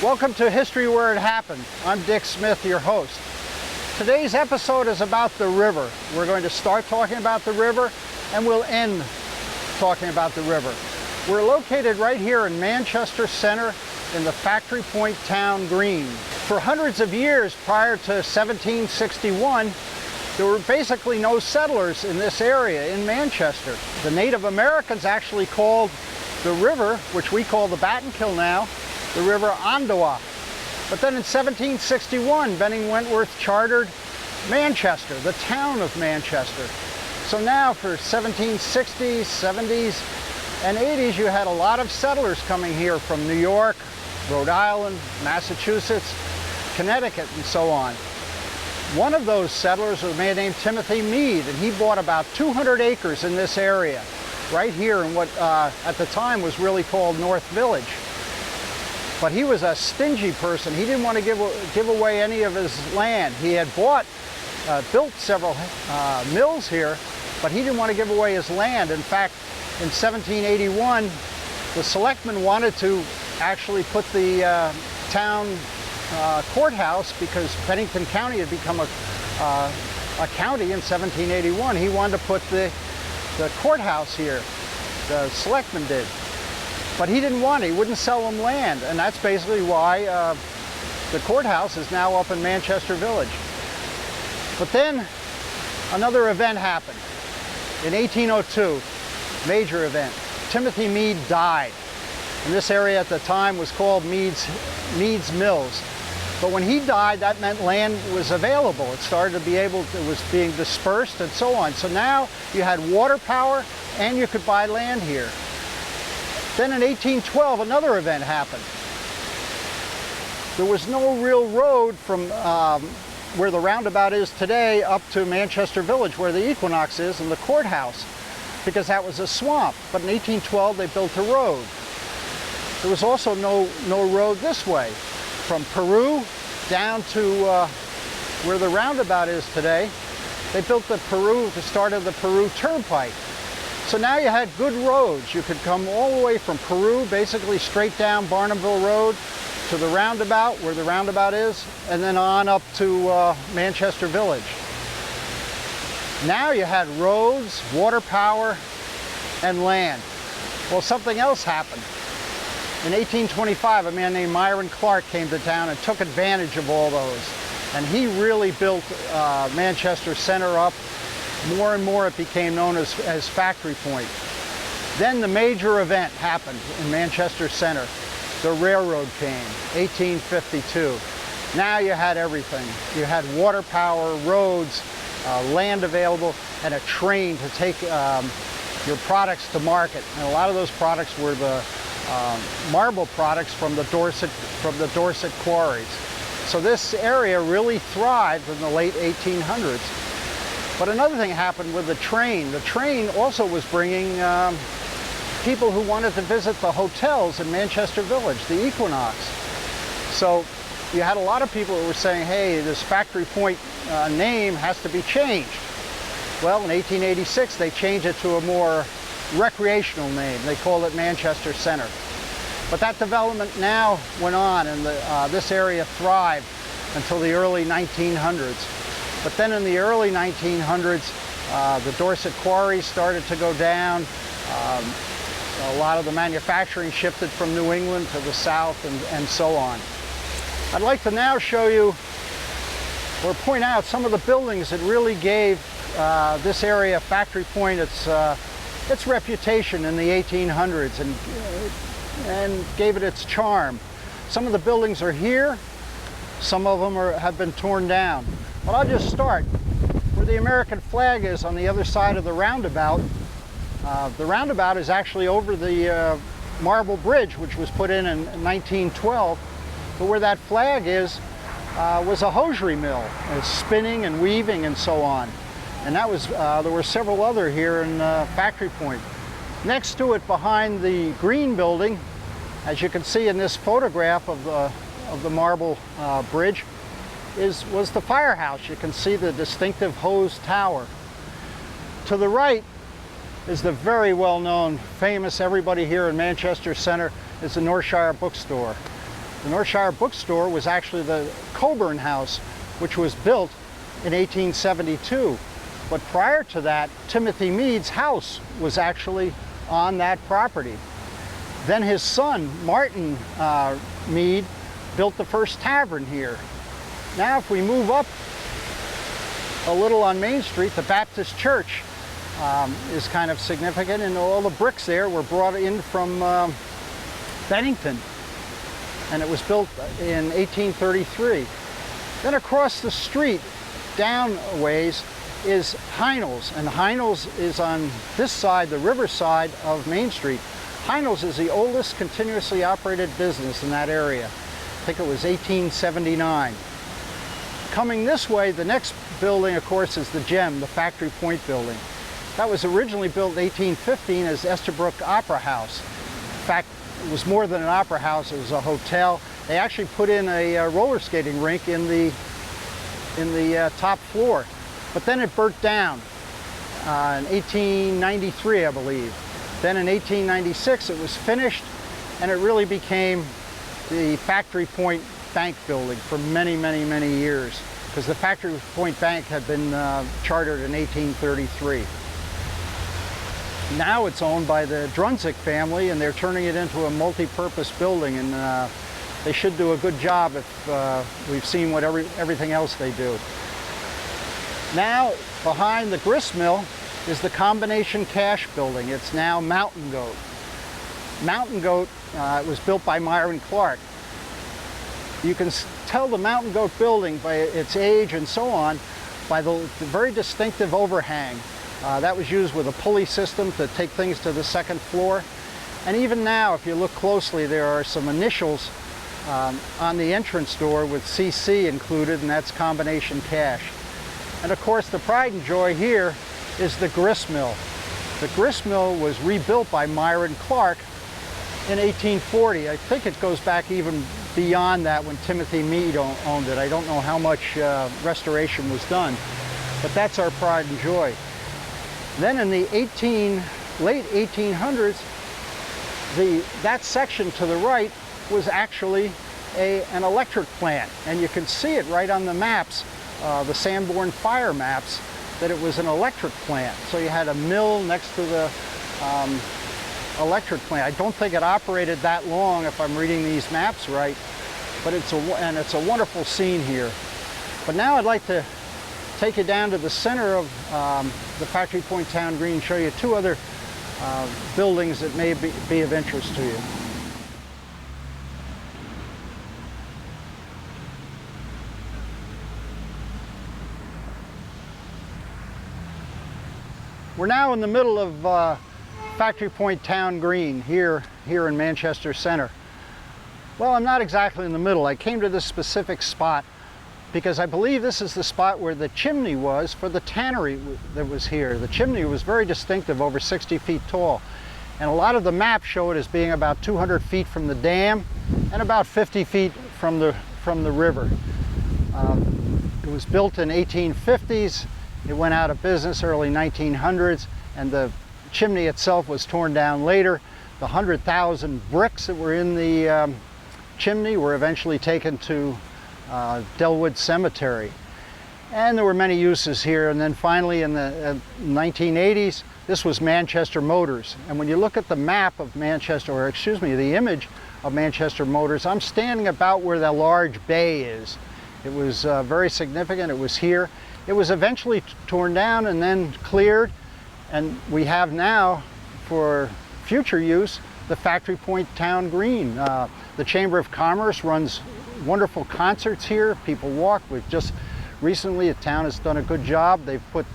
Welcome to History Where It Happened. I'm Dick Smith, your host. Today's episode is about the river. We're going to start talking about the river and we'll end talking about the river. We're located right here in Manchester Center in the Factory Point Town Green. For hundreds of years prior to 1761, there were basically no settlers in this area in Manchester. The Native Americans actually called the river, which we call the Battenkill now, the River Ondawa. But then in 1761, Benning Wentworth chartered Manchester, the town of Manchester. So now for 1760s, 70s, and 80s, you had a lot of settlers coming here from New York, Rhode Island, Massachusetts, Connecticut, and so on. One of those settlers was a man named Timothy Meade, and he bought about 200 acres in this area, right here in what at the time was really called North Village. But he was a stingy person. He didn't want to give away any of his land. He had built several mills here, but he didn't want to give away his land. In fact, in 1781, the selectmen wanted to actually put the town courthouse, because Bennington County had become a county in 1781. He wanted to put the courthouse here. The selectmen did. But he didn't want it. He wouldn't sell them land. And that's basically why the courthouse is now up in Manchester Village. But then another event happened. In 1802, major event. Timothy Meade died. And this area at the time was called Meade's Mills. But when he died, that meant land was available. It started to be it was being dispersed and so on. So now you had water power and you could buy land here. Then in 1812, another event happened. There was no real road from where the roundabout is today up to Manchester Village, where the Equinox is, and the courthouse, because that was a swamp. But in 1812, they built a road. There was also no road this way. From Peru down to where the roundabout is today, they built the start of the Peru Turnpike. So now you had good roads. You could come all the way from Peru, basically straight down Barnumville Road to the roundabout, where the roundabout is, and then on up to Manchester Village. Now you had roads, water power, and land. Well, something else happened. In 1825, a man named Myron Clark came to town and took advantage of all those. And he really built Manchester Center up. More and more it became known as Factory Point. Then the major event happened in Manchester Center. The railroad came, 1852. Now you had everything. You had water power, roads, land available, and a train to take your products to market. And a lot of those products were the marble products from the Dorset quarries. So this area really thrived in the late 1800s. But another thing happened with the train. The train also was bringing people who wanted to visit the hotels in Manchester Village, the Equinox. So you had a lot of people who were saying, hey, this Factory Point name has to be changed. Well, in 1886, they changed it to a more recreational name. They called it Manchester Center. But that development now went on, and this area thrived until the early 1900s. But then in the early 1900s, the Dorset quarries started to go down. A lot of the manufacturing shifted from New England to the south, and so on. I'd like to now show you, or point out, some of the buildings that really gave this area, Factory Point, its reputation in the 1800s and gave it its charm. Some of the buildings are here. Some of them have been torn down. But I'll just start where the American flag is on the other side of the roundabout. The roundabout is actually over the marble bridge, which was put in 1912. But where that flag is was a hosiery mill, spinning and weaving and so on. And that was there were several other here in Factory Point. Next to it, behind the green building, as you can see in this photograph of the marble bridge, was the firehouse. You can see the distinctive hose tower. To the right is the very well-known, famous, everybody here in Manchester Center, is the Northshire Bookstore. The Northshire Bookstore was actually the Coburn House, which was built in 1872. But prior to that, Timothy Mead's house was actually on that property. Then his son, Martin Mead, built the first tavern here. Now if we move up a little on Main Street, the Baptist Church is kind of significant, and all the bricks there were brought in from Bennington, and it was built in 1833. Then across the street, down a ways, is Heinel's, and Heinel's is on this side, the river side of Main Street. Heinel's is the oldest continuously operated business in that area. I think it was 1879. Coming this way, the next building, of course, is the Gem, the Factory Point building. That was originally built in 1815 as Estabrook Opera House. In fact, it was more than an opera house, it was a hotel. They actually put in a roller skating rink in the top floor. But then it burnt down in 1893, I believe. Then in 1896 it was finished, and it really became the Factory Point Bank building for many, many, many years, because the Factory Point Bank had been chartered in 1833. Now it's owned by the Drunzik family, and they're turning it into a multi-purpose building, and they should do a good job if we've seen what everything else they do. Now, behind the grist mill is the Combination Cash building. It's now Mountain Goat. Mountain Goat was built by Myron Clark. You can tell the Mountain Goat building by its age and so on by the very distinctive overhang. That was used with a pulley system to take things to the second floor. And even now, if you look closely, there are some initials on the entrance door with CC included, and that's Combination Cash. And of course, the pride and joy here is the grist mill. The grist mill was rebuilt by Myron Clark in 1840. I think it goes back even beyond that when Timothy Mead owned it. I don't know how much restoration was done, but that's our pride and joy. Then in the late 1800s, that section to the right was actually an electric plant, and you can see it right on the maps, the Sanborn fire maps, that it was an electric plant. So you had a mill next to the electric plant. I don't think it operated that long, if I'm reading these maps right, but it's a wonderful scene here. But now I'd like to take you down to the center of the Factory Point Town Green and show you two other buildings that may be of interest to you. We're now in the middle of Factory Point Town Green here in Manchester Center. Well, I'm not exactly in the middle. I came to this specific spot because I believe this is the spot where the chimney was for the tannery that was here. The chimney was very distinctive, over 60 feet tall. And a lot of the maps show it as being about 200 feet from the dam and about 50 feet from the river. It was built in 1850s. It went out of business early 1900s, and the chimney itself was torn down later. The 100,000 bricks that were in the chimney were eventually taken to Delwood Cemetery. And there were many uses here, and then finally in the 1980s, this was Manchester Motors. And when you look at the map of Manchester, or excuse me, the image of Manchester Motors, I'm standing about where the large bay is. It was very significant. It was here. It was eventually torn down and then cleared, and we have now, for future use, the Factory Point Town Green. The Chamber of Commerce runs wonderful concerts here. People walk. Just recently, the town has done a good job. They've put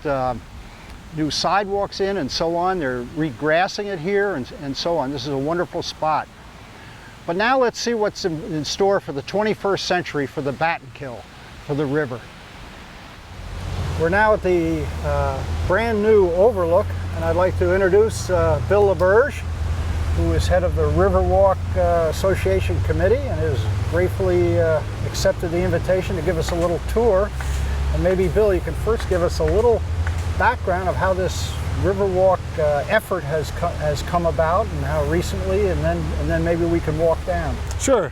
new sidewalks in and so on. They're regrassing it here and so on. This is a wonderful spot. But now let's see what's in store for the 21st century for the Battenkill, for the river. We're now at the brand new overlook, and I'd like to introduce Bill Laberge, who is head of the Riverwalk Association Committee and has gratefully accepted the invitation to give us a little tour. And maybe, Bill, you can first give us a little background of how this Riverwalk effort has come about and how recently, and then maybe we can walk down. Sure.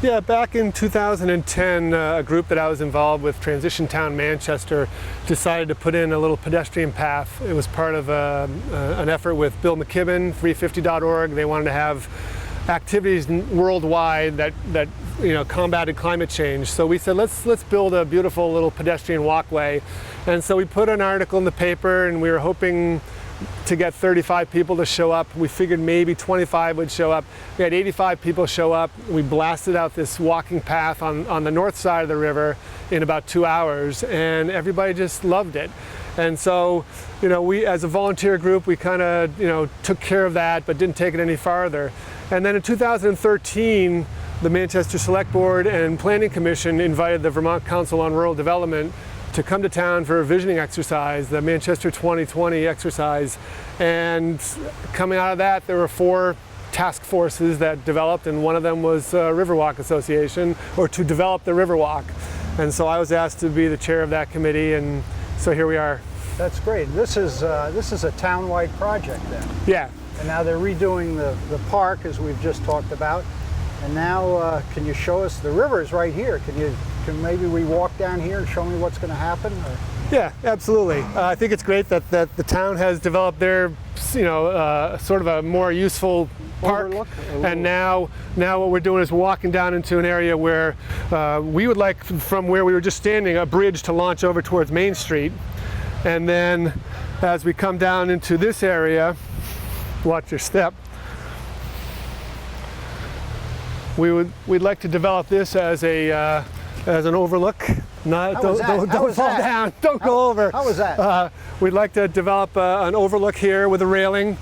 Yeah, back in 2010, a group that I was involved with, Transition Town Manchester, decided to put in a little pedestrian path. It was part of an effort with Bill McKibben, 350.org. They wanted to have activities worldwide that combated climate change. So we said, let's build a beautiful little pedestrian walkway. And so we put an article in the paper, and we were hoping to get 35 people to show up. We figured maybe 25 would show up. We had 85 people show up. We blasted out this walking path on the north side of the river in about 2 hours, and everybody just loved it. And so, we as a volunteer group, we kind of, took care of that, but didn't take it any farther. And then in 2013, the Manchester Select Board and Planning Commission invited the Vermont Council on Rural Development to come to town for a visioning exercise, the Manchester 2020 exercise. And coming out of that, there were 4 task forces that developed, and one of them was Riverwalk Association, or to develop the Riverwalk. And so I was asked to be the chair of that committee, and so here we are. That's great. This is a town-wide project then. Yeah. And now they're redoing the park, as we've just talked about. And now, can you show us, the river is right here. Can maybe we walk down here and show me what's going to happen? Or? Yeah, absolutely. I think it's great that the town has developed their, sort of a more useful park. And now what we're doing is walking down into an area where we would like, from where we were just standing, a bridge to launch over towards Main Street. And then as we come down into this area, watch your step, we'd like to develop this as an overlook. Don't fall down. Don't go over. How was that? We'd like to develop an overlook here with a railing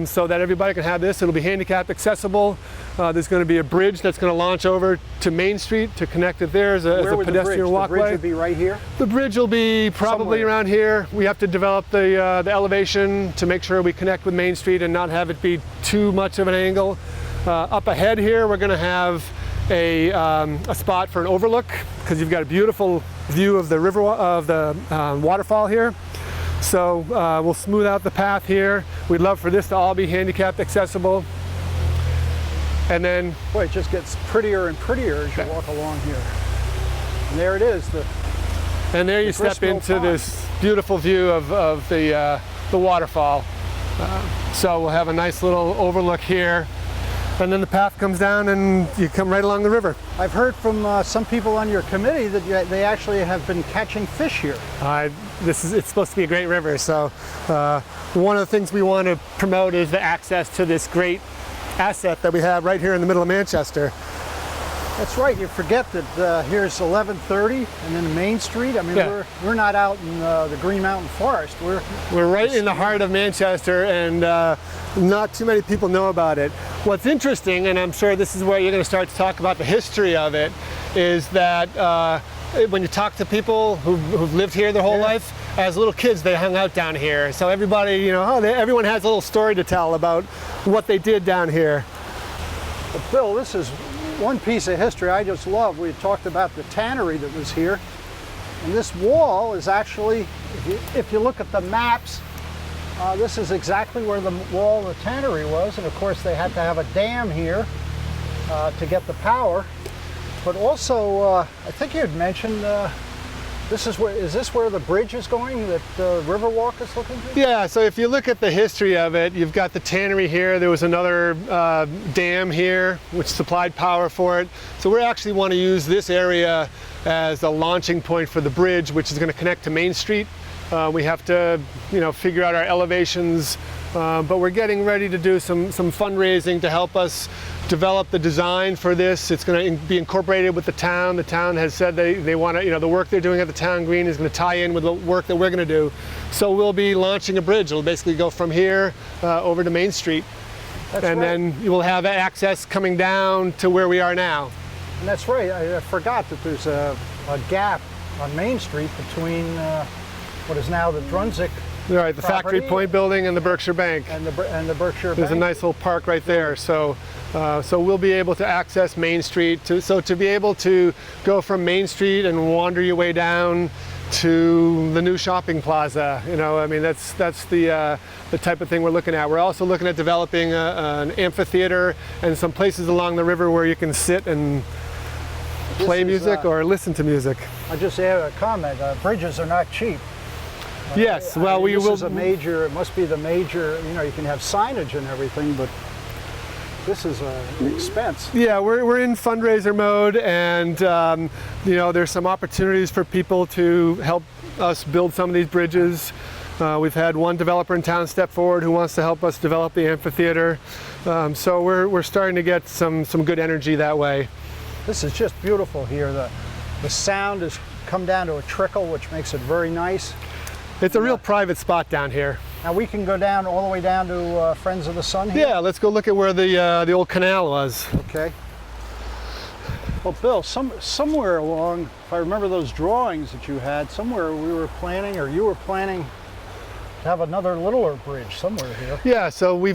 so that everybody can have this. It'll be handicap accessible. There's going to be a bridge that's going to launch over to Main Street to connect it there as a pedestrian walkway. The bridge would be right here? The bridge will be probably around here. We have to develop the elevation to make sure we connect with Main Street and not have it be too much of an angle. Up ahead here, we're going to have a spot for an overlook, because you've got a beautiful view of the river, of the waterfall here. So we'll smooth out the path here. We'd love for this to all be handicap accessible. And then, boy, it just gets prettier and prettier as you walk along here. And there it is. And there you step into this beautiful view of the waterfall. So we'll have a nice little overlook here. And then the path comes down and you come right along the river. I've heard from some people on your committee that they actually have been catching fish here. It's supposed to be a great river, so one of the things we want to promote is the access to this great asset that we have right here in the middle of Manchester. That's right. You forget that here's 1130 and then Main Street. I mean, we're not out in the Green Mountain Forest. We're right in the heart of Manchester, and not too many people know about it. What's interesting, and I'm sure this is where you're going to start to talk about the history of it, is that when you talk to people who've lived here their whole life, as little kids they hung out down here. So everybody, everyone has a little story to tell about what they did down here. But Bill, this is one piece of history I just love. We talked about the tannery that was here, and this wall is actually, if you look at the maps, this is exactly where the wall of the tannery was, and of course they had to have a dam here to get the power. But also, I think you had mentioned, is this where the bridge is going that Riverwalk is looking to? Yeah, so if you look at the history of it, you've got the tannery here. There was another dam here which supplied power for it. So we actually want to use this area as a launching point for the bridge, which is going to connect to Main Street. We have to, figure out our elevations, but we're getting ready to do some fundraising to help us develop the design for this. It's going to be incorporated with the town. The town has said they want to, the work they're doing at the town green is going to tie in with the work that we're going to do. So we'll be launching a bridge. It'll basically go from here over to Main Street. And then you will have access coming down to where we are now. And that's right. I forgot that there's a gap on Main Street between what is now the Drunsick right, the Factory Point building and the Berkshire Bank. And the Berkshire Bank. There's a nice little park right there. So we'll be able to access Main Street. To be able to go from Main Street and wander your way down to the new shopping plaza. That's the type of thing we're looking at. We're also looking at developing an amphitheater and some places along the river where you can sit and play music or listen to music. I just add a comment. Bridges are not cheap. Yes, well, we this will. Is a major. It must be the major. You know, you can have signage and everything, but this is an expense. Yeah, we're in fundraiser mode, and you know, there's some opportunities for people to help us build some of these bridges. We've had one developer in town step forward who wants to help us develop the amphitheater. So we're starting to get some good energy that way. This is just beautiful here. The sound has come down to a trickle, which makes it very nice. It's a real private spot down here. Now we can go down all the way down to Friends of the Sun here? Yeah, let's go look at where the old canal was. Okay. Well, Bill, somewhere along, if I remember those drawings that you had, somewhere we were planning, or you were planning, to have another littler bridge somewhere here. Yeah, so we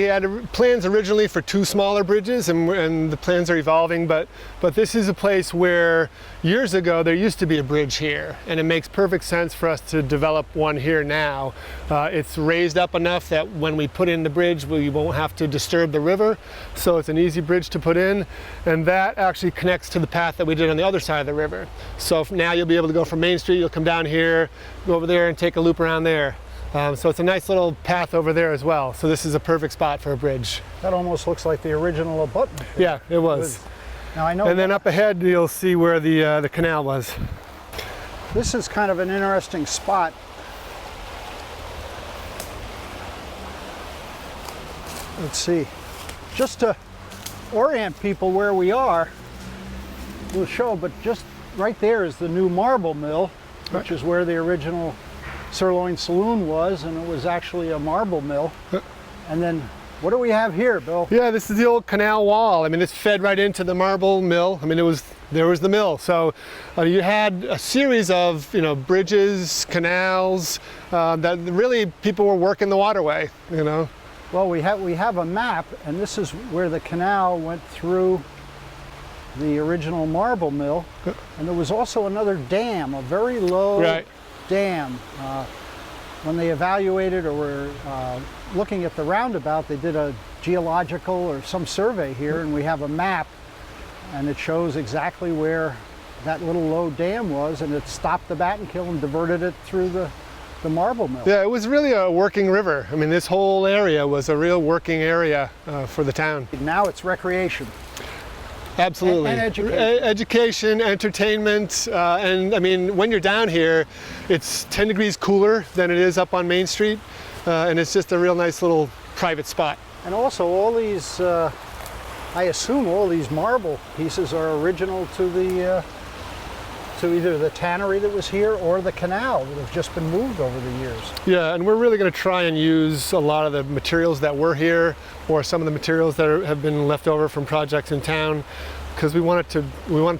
had plans originally for 2 smaller bridges, and the plans are evolving, but this is a place where years ago there used to be a bridge here, and it makes perfect sense for us to develop one here now. It's raised up enough that when we put in the bridge, we won't have to disturb the river, so it's an easy bridge to put in, and that actually connects to the path that we did on the other side of the river. So now you'll be able to go from Main Street, you'll come down here, go over there and take a loop around there. So it's a nice little path over there as well. So this is a perfect spot for a bridge. That almost looks like the original abutment. Yeah, it was. Now I know. And then up ahead, you'll see where the canal was. This is kind of an interesting spot. Let's see. Just to orient people where we are, we'll show, but just right there is the new marble mill, which is where the original Sirloin Saloon was, and it was actually a marble mill. And then what do we have here, Bill? Yeah, this is the old canal wall. I mean, this fed right into the marble mill. I mean, there was the mill. So you had a series of, you know, bridges, canals, that really people were working the waterway, you know. Well, we have a map, and this is where the canal went through the original marble mill. And there was also another dam, a very low dam. When they evaluated or were looking at the roundabout, they did a geological or some survey here, and we have a map, and it shows exactly where that little low dam was, and it stopped the Battenkill and diverted it through the marble mill. Yeah, it was really a working river. I mean, this whole area was a real working area for the town. Now it's recreation. Absolutely. And education. Education, entertainment, and I mean, when you're down here, it's 10 degrees cooler than it is up on Main Street, and it's just a real nice little private spot. And also all these, I assume all these marble pieces are original to the, to either the tannery that was here or the canal that have just been moved over the years. Yeah, and we're really going to try and use a lot of the materials that were here, or some of the materials that have been left over from projects in town, because we want to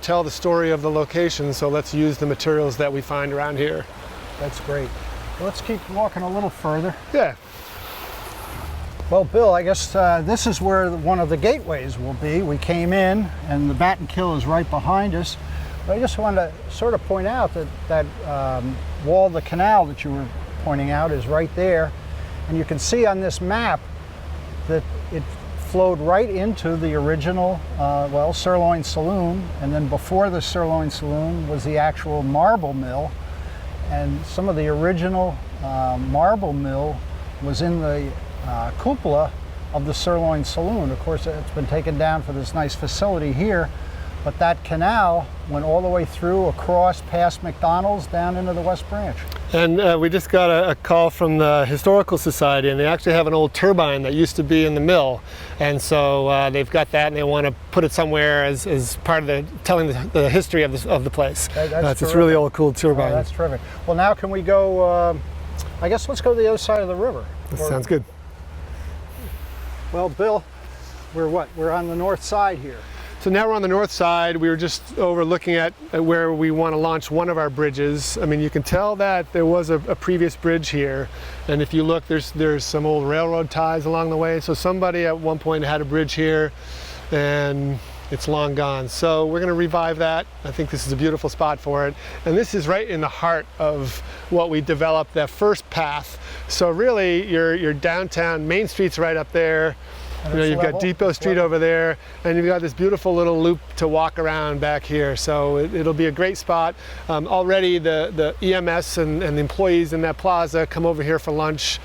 tell the story of the location, so let's use the materials that we find around here. That's great. Well, let's keep walking a little further. Yeah. Well, Bill, I guess this is where one of the gateways will be. We came in, and the Battenkill is right behind us. But I just wanted to sort of point out that wall of the canal that you were pointing out is right there. And you can see on this map that it flowed right into the original, well, Sirloin Saloon, and then before the Sirloin Saloon was the actual marble mill. And some of the original marble mill was in the cupola of the Sirloin Saloon. Of course, it's been taken down for this nice facility here, but that canal went all the way through, across, past McDonald's, down into the West Branch. And we just got a call from the Historical Society, and they actually have an old turbine that used to be in the mill. And so they've got that, and they want to put it somewhere as part of telling the history of the place. It's this really old, cool turbine. Oh, that's terrific. Well, now can we go, I guess let's go to the other side of the river. That sounds good. Well, Bill, we're on the north side here. So now we're on the north side. We were just over looking at where we want to launch one of our bridges. I mean, you can tell that there was a previous bridge here. And if you look, there's some old railroad ties along the way. So somebody at one point had a bridge here, and it's long gone. So we're going to revive that. I think this is a beautiful spot for it. And this is right in the heart of what we developed, that first path. So really, your downtown Main Street's right up there. You know, you've got Depot Street over there, and you've got this beautiful little loop to walk around back here. So it'll be a great spot. Already the EMS and the employees in that plaza come over here for lunch.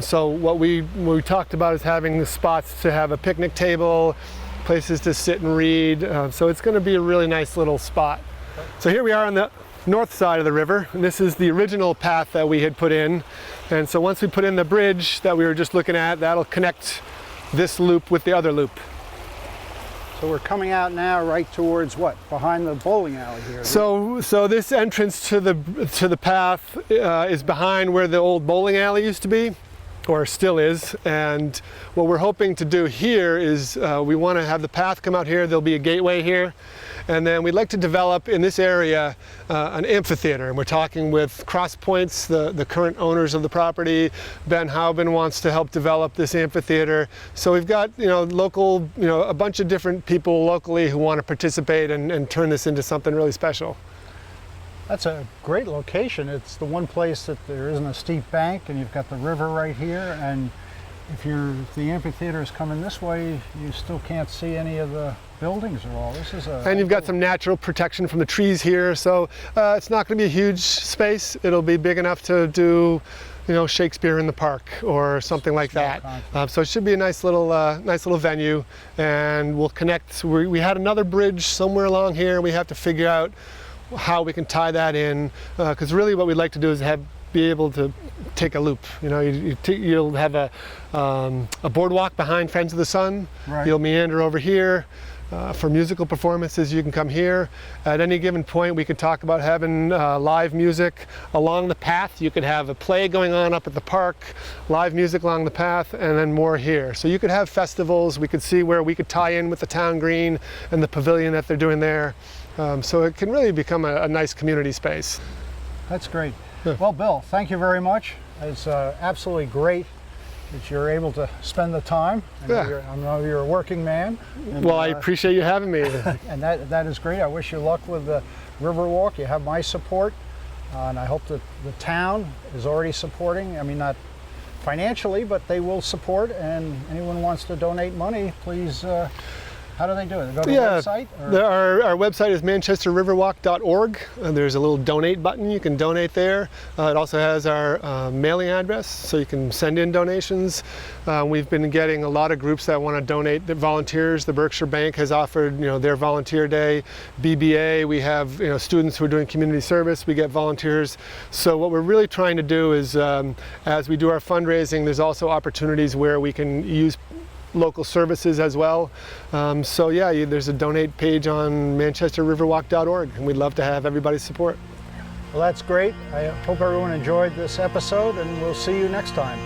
So what we talked about is having spots to have a picnic table, places to sit and read. So it's going to be a really nice little spot. So here we are on the north side of the river, and this is the original path that we had put in. And so once we put in the bridge that we were just looking at, that'll connect this loop with the other loop. So we're coming out now right towards what? Behind the bowling alley here. So this entrance to the path is behind where the old bowling alley used to be, or still is. And what we're hoping to do here is we want to have the path come out here. There'll be a gateway here. And then we'd like to develop in this area an amphitheater. And we're talking with Cross Points, the current owners of the property. Ben Hauben wants to help develop this amphitheater. So we've got, local, a bunch of different people locally who want to participate and turn this into something really special. That's a great location. It's the one place that there isn't a steep bank, and you've got the river right here. And if the amphitheater is coming this way, you still can't see any of the buildings at all. And you've got some natural protection from the trees here, so it's not going to be a huge space. It'll be big enough to do, Shakespeare in the Park or something like that. So it should be a nice little venue, and we'll connect. We had another bridge somewhere along here. We have to figure out how we can tie that in, because really what we'd like to do is be able to take a loop. You'll have a boardwalk behind Friends of the Sun. Right. You'll meander over here. For musical performances, you can come here. At any given point, we could talk about having live music along the path. You could have a play going on up at the park, live music along the path, and then more here. So you could have festivals. We could see where we could tie in with the town green and the pavilion that they're doing there. So it can really become a nice community space. That's great. Yeah. Well, Bill, thank you very much. It's absolutely great that you're able to spend the time. I know you're a working man. And, well, I appreciate you having me. And that is great. I wish you luck with the Riverwalk. You have my support, and I hope that the town is already supporting. I mean, not financially, but they will support. And anyone wants to donate money, please. How do they do it? They go to the website? Our website is manchesterriverwalk.org. There's a little donate button. You can donate there. It also has our mailing address, so you can send in donations. We've been getting a lot of groups that want to donate. The volunteers. The Berkshire Bank has offered, their volunteer day. BBA. We have, students who are doing community service. We get volunteers. So what we're really trying to do is, as we do our fundraising, there's also opportunities where we can use local services as well. There's a donate page on manchesterriverwalk.org, and we'd love to have everybody's support. Well, that's great. I hope everyone enjoyed this episode, and we'll see you next time.